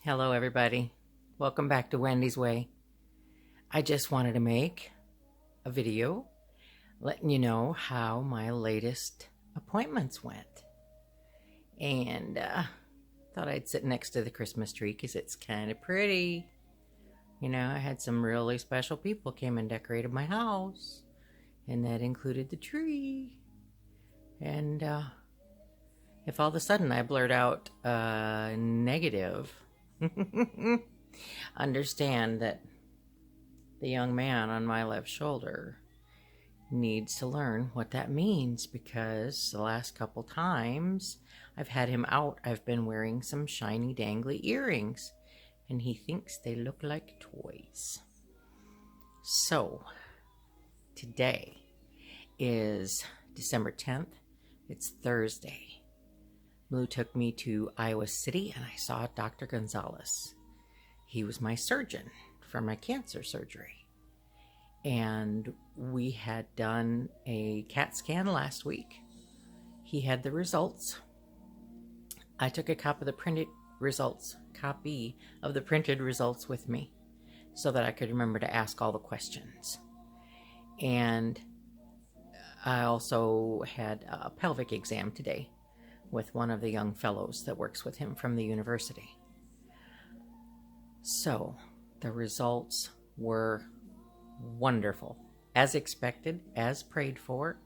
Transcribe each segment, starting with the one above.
Hello, everybody. Welcome back to Wendy's Way. I just wanted to make a video letting you know how my latest appointments went. And thought I'd sit next to the Christmas tree because it's kind of pretty. You know, I had some really special people came and decorated my house, and that included the tree. And if all of a sudden I blurt out negative, understand that the young man on my left shoulder needs to learn what that means, because the last couple times I've had him out, I've been wearing some shiny dangly earrings, and he thinks they look like toys. So today is December 10th. It's Thursday. Lou took me to Iowa City and I saw Dr. Gonzalez. He was my surgeon for my cancer surgery. And we had done a CAT scan last week. He had the results. I took a copy of the printed results with me so that I could remember to ask all the questions. And I also had a pelvic exam today with one of the young fellows that works with him from the university. So the results were wonderful, as expected, as prayed for.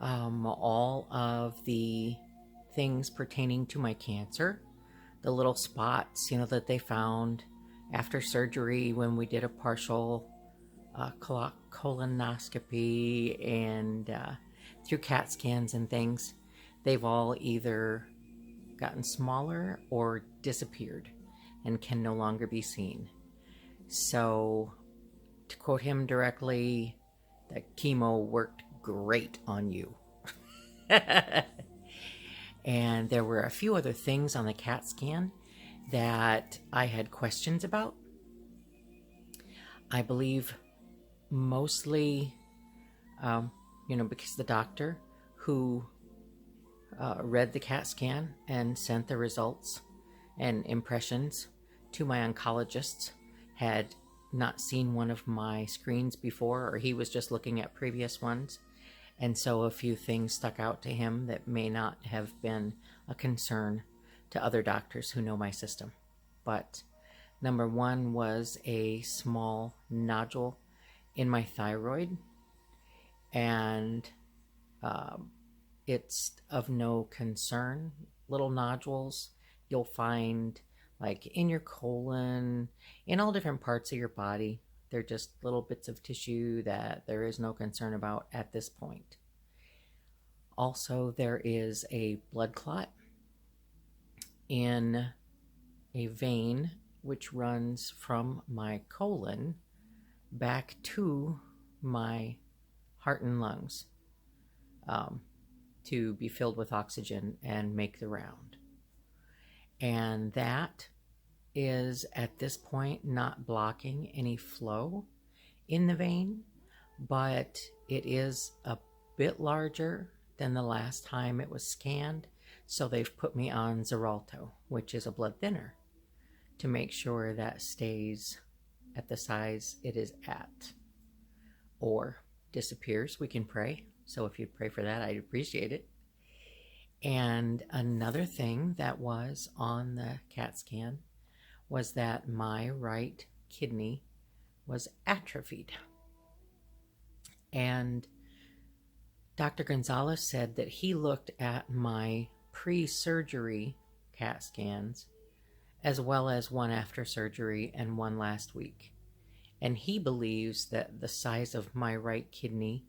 All of the things pertaining to my cancer, the little spots, that they found after surgery when we did a partial colonoscopy and through CAT scans and things, they've all either gotten smaller or disappeared and can no longer be seen. So, to quote him directly, the chemo worked great on you. And there were a few other things on the CAT scan that I had questions about. I believe mostly, because the doctor who read the CAT scan and sent the results and impressions to my oncologist had not seen one of my screens before, or he was just looking at previous ones. And so a few things stuck out to him that may not have been a concern to other doctors who know my system. But number one was a small nodule in my thyroid, and it's of no concern. Little nodules you'll find like in your colon, in all different parts of your body. They're just little bits of tissue that there is no concern about at this point. Also, there is a blood clot in a vein which runs from my colon back to my heart and lungs to be filled with oxygen and make the round. And that is at this point not blocking any flow in the vein, but it is a bit larger than the last time it was scanned. So they've put me on Xarelto, which is a blood thinner, to make sure that stays at the size it is at, or disappears. We can pray. So if you'd pray for that, I'd appreciate it. And another thing that was on the CAT scan was that my right kidney was atrophied. And Dr. Gonzalez said that he looked at my pre-surgery CAT scans as well as one after surgery and one last week. And he believes that the size of my right kidney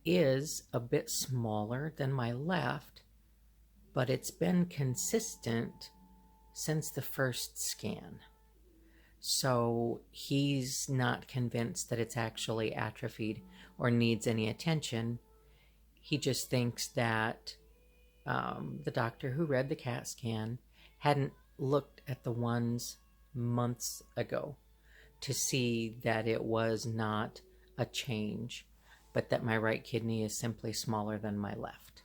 is a bit smaller than my left, but it's been consistent since the first scan. So he's not convinced that it's actually atrophied or needs any attention. He just thinks that the doctor who read the CAT scan hadn't looked at the ones months ago to see that it was not a change, but that my right kidney is simply smaller than my left.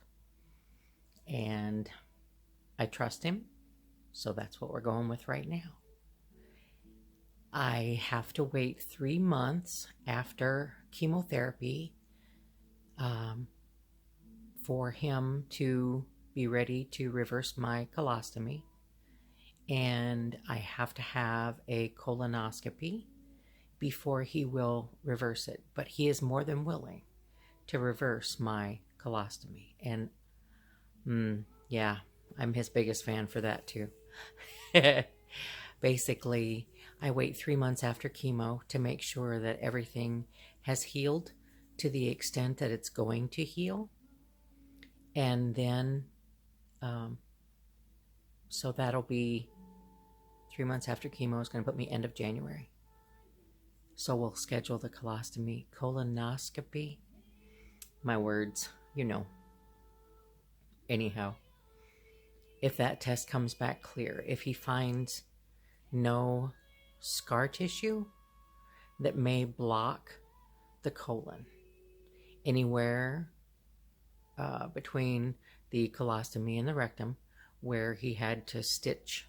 And I trust him. So that's what we're going with right now. I have to wait 3 months after chemotherapy for him to be ready to reverse my colostomy. And I have to have a colonoscopy before he will reverse it. But he is more than willing to reverse my colostomy. And yeah, I'm his biggest fan for that too. Basically, I wait 3 months after chemo to make sure that everything has healed to the extent that it's going to heal. And then, so that'll be 3 months after chemo is going to put me end of January. So we'll schedule the colonoscopy. My words, you know. Anyhow, if that test comes back clear, if he finds no scar tissue that may block the colon anywhere between the colostomy and the rectum where he had to stitch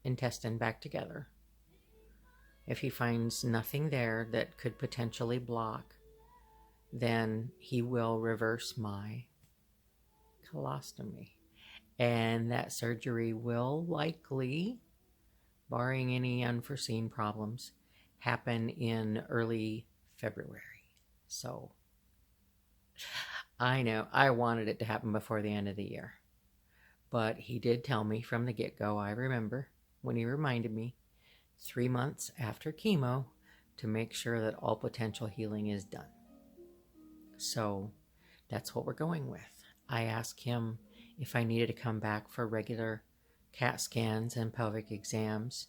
intestine back together. If he finds nothing there that could potentially block, then he will reverse my colostomy. And that surgery will likely, barring any unforeseen problems, happen in early February. So I know I wanted it to happen before the end of the year. But he did tell me from the get-go, I remember when he reminded me, 3 months after chemo to make sure that all potential healing is done. So that's what we're going with. I asked him if I needed to come back for regular CAT scans and pelvic exams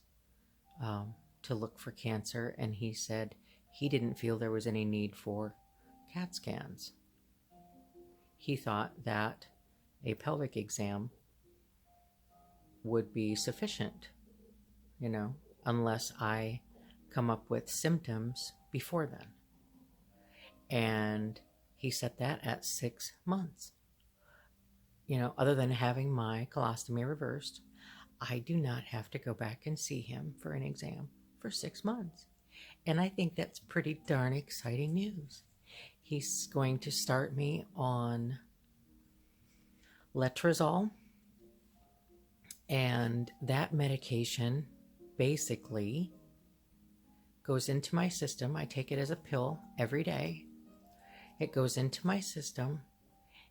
to look for cancer, and he said he didn't feel there was any need for CAT scans. He thought that a pelvic exam would be sufficient, unless I come up with symptoms before then. And he set that at 6 months. Other than having my colostomy reversed, I do not have to go back and see him for an exam for 6 months. And I think that's pretty darn exciting news. He's going to start me on Letrozole, and that medication basically goes into my system. I take it as a pill every day. It goes into my system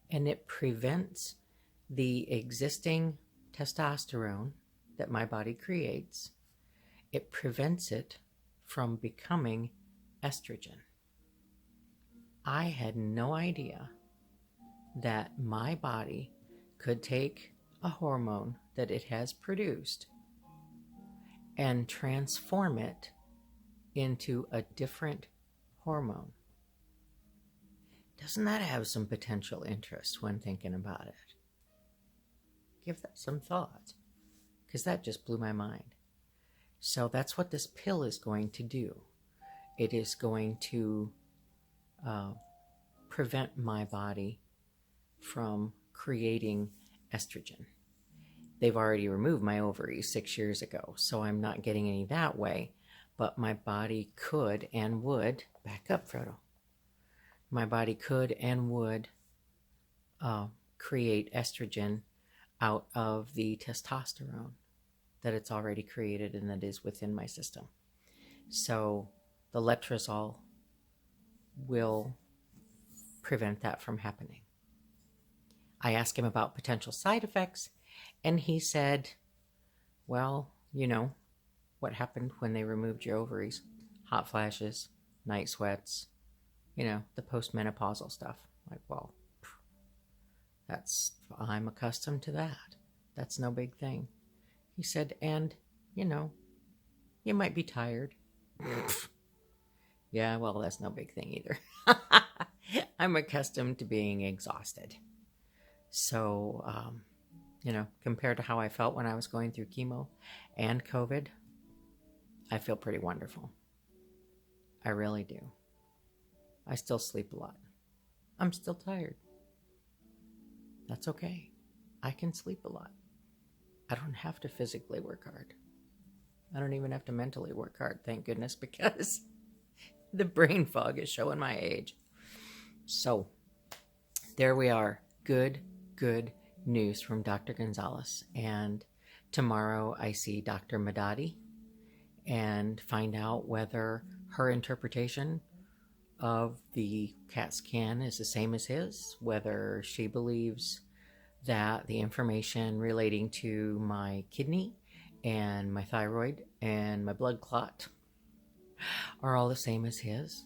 and it prevents the existing testosterone that my body creates. It prevents it from becoming estrogen. I had no idea that my body could take a hormone that it has produced and transform it into a different hormone. Doesn't that have some potential interest when thinking about it? Give that some thought, because that just blew my mind. So that's what this pill is going to do. It is going to prevent my body from creating estrogen. They've already removed my ovaries 6 years ago, so I'm not getting any that way. But my body could and would, back up, Frodo. My body could and would create estrogen out of the testosterone that it's already created and that is within my system. So the Letrozole will prevent that from happening. I asked him about potential side effects, and he said, well, what happened when they removed your ovaries? Hot flashes, night sweats, the postmenopausal stuff. Like, well, I'm accustomed to that. That's no big thing. He said, and, you might be tired. Yeah, well, that's no big thing either. I'm accustomed to being exhausted. So, compared to how I felt when I was going through chemo and COVID, I feel pretty wonderful. I really do. I still sleep a lot. I'm still tired. That's okay. I can sleep a lot. I don't have to physically work hard. I don't even have to mentally work hard, thank goodness, because the brain fog is showing my age. So there we are. Good news from Dr. Gonzalez. And tomorrow I see Dr. Madadi and find out whether her interpretation of the CAT scan is the same as his, whether she believes that the information relating to my kidney and my thyroid and my blood clot are all the same as his,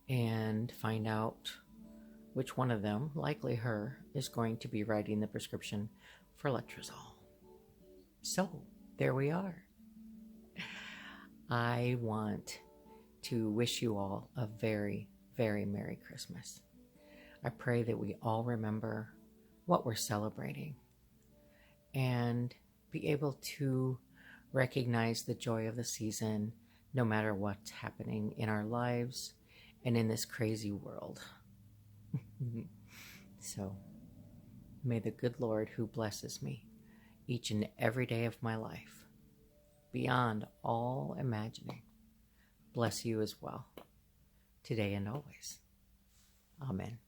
and find out which one of them, likely her, is going to be writing the prescription for Letrozole. So, there we are. I want to wish you all a very, very Merry Christmas. I pray that we all remember what we're celebrating and be able to recognize the joy of the season no matter what's happening in our lives and in this crazy world. So, may the good Lord who blesses me each and every day of my life, beyond all imagining, bless you as well, today and always. Amen.